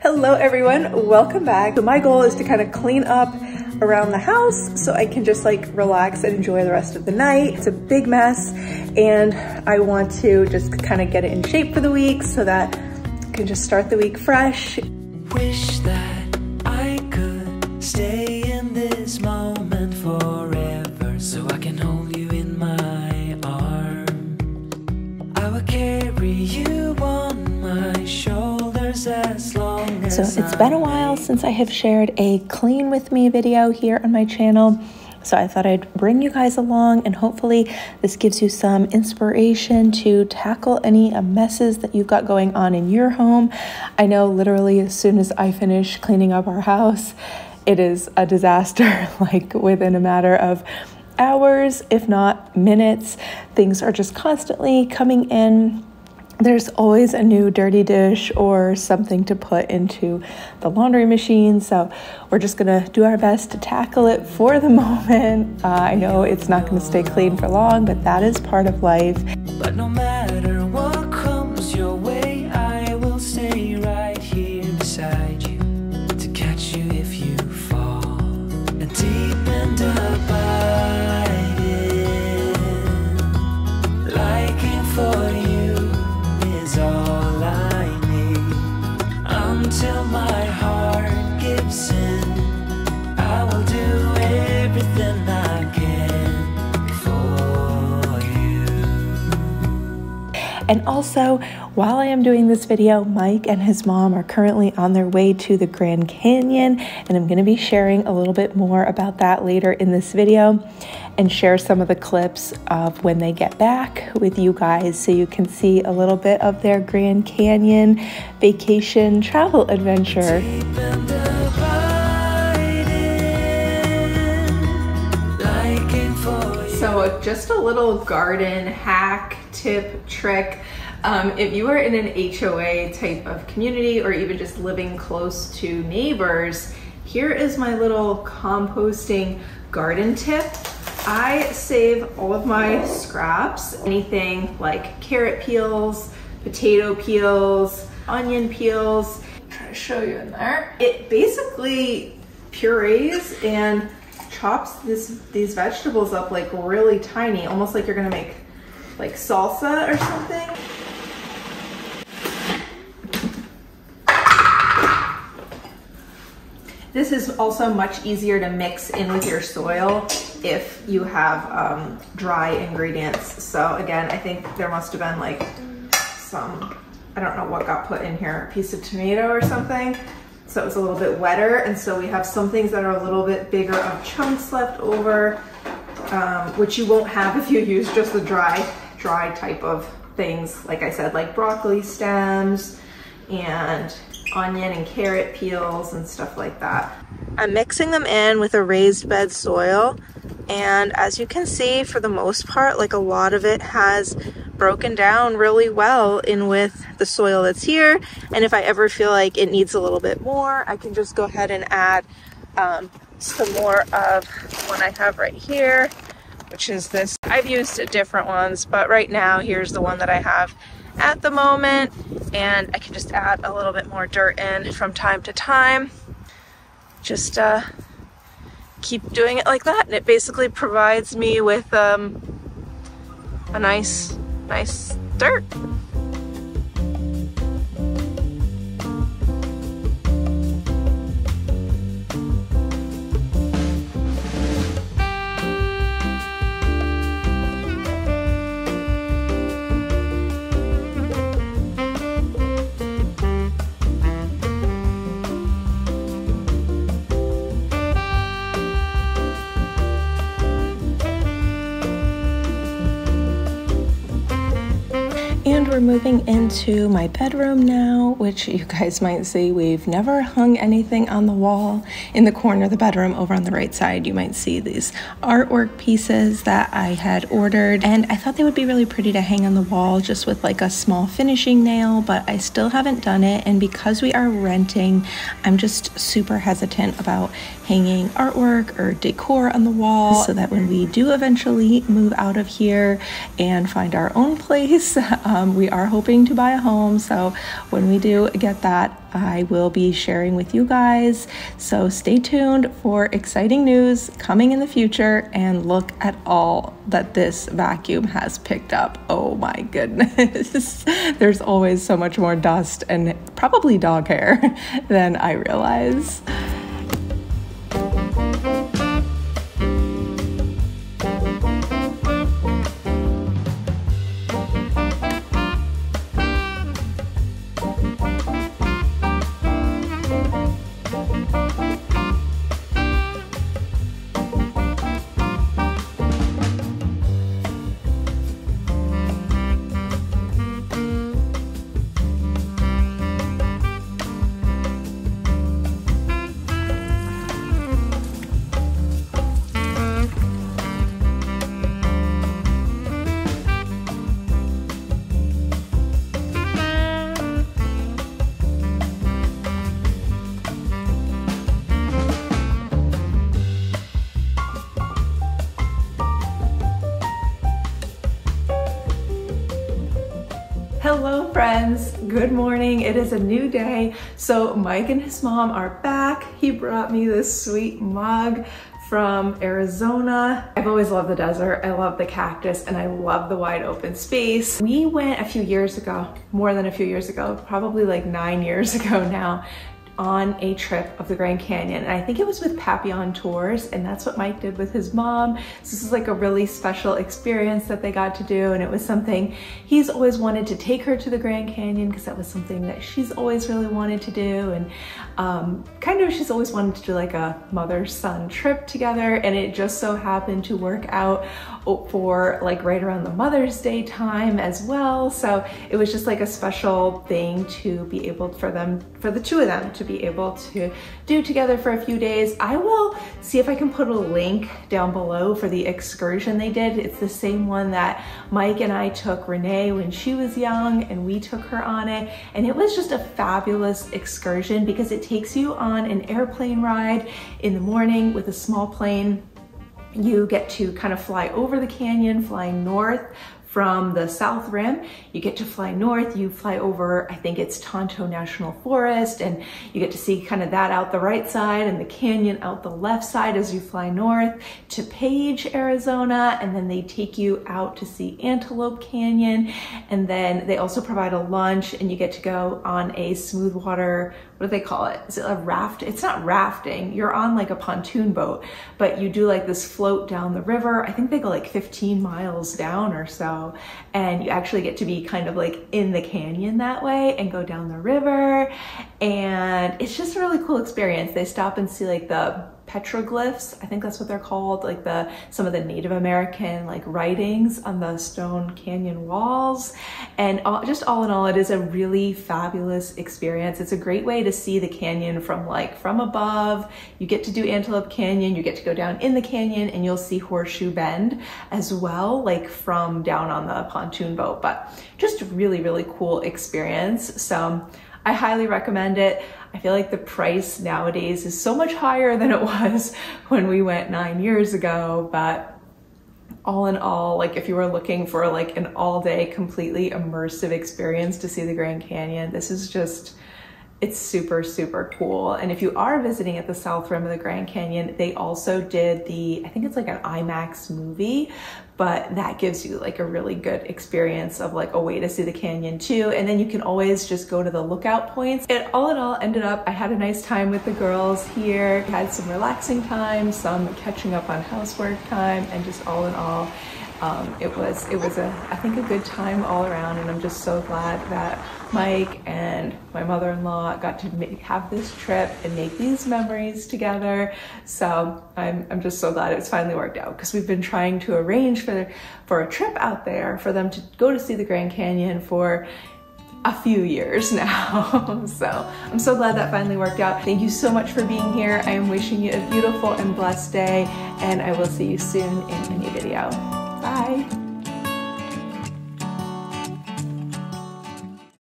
Hello everyone, welcome back. So my goal is to kind of clean up around the house so I can just like relax and enjoy the rest of the night. It's a big mess and I want to just kind of get it in shape for the week so that I can just start the week fresh. Wish that I could stay in this moment forever so I can hold you in my arms. I will carry you on my shoulders as long as So it's been a while since I have shared a clean with me video here on my channel. So I thought I'd bring you guys along and hopefully this gives you some inspiration to tackle any messes that you've got going on in your home. I know literally as soon as I finish cleaning up our house, it is a disaster, like within a matter of hours, if not minutes. Things are just constantly coming in. There's always a new dirty dish or something to put into the laundry machine. So we're just gonna do our best to tackle it for the moment. I know it's not gonna stay clean for long, but that is part of life. But no matter what comes your way, I will stay right here beside you to catch you if you fall. And deep and abiding, liking for you is all I need. Until my heart gives in, I will do everything I can for you. And also, while I am doing this video, Mike and his mom are currently on their way to the Grand Canyon, and I'm going to be sharing a little bit more about that later in this video and share some of the clips of when they get back with you guys so you can see a little bit of their Grand Canyon vacation travel adventure. So just a little garden hack, tip, trick. If you are in an HOA type of community or even just living close to neighbors, here is my little composting garden tip. I save all of my scraps, anything like carrot peels, potato peels, onion peels. I'll try to show you in there. It basically purees and chops these vegetables up like really tiny, almost like you're gonna make like salsa or something. This is also much easier to mix in with your soil if you have dry ingredients. So again, I think there must have been like some, I don't know what got put in here, a piece of tomato or something. So it was a little bit wetter. And so we have some things that are a little bit bigger of chunks left over, which you won't have if you use just the dry type of things. Like I said, like broccoli stems and onion and carrot peels and stuff like that. I'm mixing them in with a raised bed soil, and as you can see, for the most part, like a lot of it has broken down really well in with the soil that's here. And if I ever feel like it needs a little bit more, I can just go ahead and add some more of what I have right here, which is this. I've used different ones, but right now here's the one that I have at the moment, and I can just add a little bit more dirt in from time to time. Just keep doing it like that, and it basically provides me with a nice dirt. And we're moving into my bedroom now, which you guys might see we've never hung anything on the wall. In the corner of the bedroom over on the right side, you might see these artwork pieces that I had ordered, and I thought they would be really pretty to hang on the wall just with like a small finishing nail, but I still haven't done it. And because we are renting, I'm just super hesitant about hanging artwork or decor on the wall, so that when we do eventually move out of here and find our own place, we we are hoping to buy a home. So when we do get that, I will be sharing with you guys. So stay tuned for exciting news coming in the future, and look at all that this vacuum has picked up. Oh my goodness. There's always so much more dust and probably dog hair than I realize. Hello friends, good morning. It is a new day. So Mike and his mom are back. He brought me this sweet mug from Arizona. I've always loved the desert. I love the cactus and I love the wide open space. We went a few years ago, more than a few years ago, probably like 9 years ago now, on a trip of the Grand Canyon. And I think it was with Papillon Tours, and that's what Mike did with his mom. So this is like a really special experience that they got to do, and it was something he's always wanted to take her to the Grand Canyon, because that was something that she's always really wanted to do, and kind of she's always wanted to do like a mother-son trip together, and it just so happened to work out for like right around the Mother's Day time as well. So it was just like a special thing to be able for the two of them to be able to do together for a few days. I will see if I can put a link down below for the excursion they did. It's the same one that Mike and I took Renee when she was young, and we took her on it. And it was just a fabulous excursion because it takes you on an airplane ride in the morning with a small plane. You get to kind of fly over the canyon, flying north from the south rim. You get to fly north, you fly over, I think it's Tonto National Forest, and you get to see kind of that out the right side and the canyon out the left side as you fly north to Page, Arizona, and then they take you out to see Antelope Canyon, and then they also provide a lunch, and you get to go on a smooth water, what do they call it? Is it a raft? It's not rafting, you're on like a pontoon boat, but you do like this float down the river. I think they go like 15 miles down or so, and you actually get to be kind of like in the canyon that way and go down the river, and it's just a really cool experience. They stop and see like the petroglyphs, I think that's what they're called, like some of the Native American like writings on the stone canyon walls, and just all in all, it is a really fabulous experience. It's a great way to see the canyon from above. You get to do Antelope Canyon, you get to go down in the canyon, and you'll see Horseshoe Bend as well, like from down on the pontoon boat. But just really, really cool experience. So I highly recommend it. I feel like the price nowadays is so much higher than it was when we went 9 years ago, but all in all, like if you were looking for like an all-day completely immersive experience to see the Grand Canyon, this is just, it's super, super cool. And if you are visiting at the south rim of the Grand Canyon, they also did I think it's like an IMAX movie, but that gives you like a really good experience of like a way to see the canyon too. And then you can always just go to the lookout points. It all in all ended up, I had a nice time with the girls here, had some relaxing time, some catching up on housework time, and just all in all, it was I think a good time all around. And I'm just so glad that Mike and my mother-in-law got to have this trip and make these memories together. So I'm just so glad it's finally worked out, because we've been trying to arrange for a trip out there for them to go to see the Grand Canyon for a few years now. So I'm so glad that finally worked out. Thank you so much for being here. I am wishing you a beautiful and blessed day, and I will see you soon in a new video. Bye.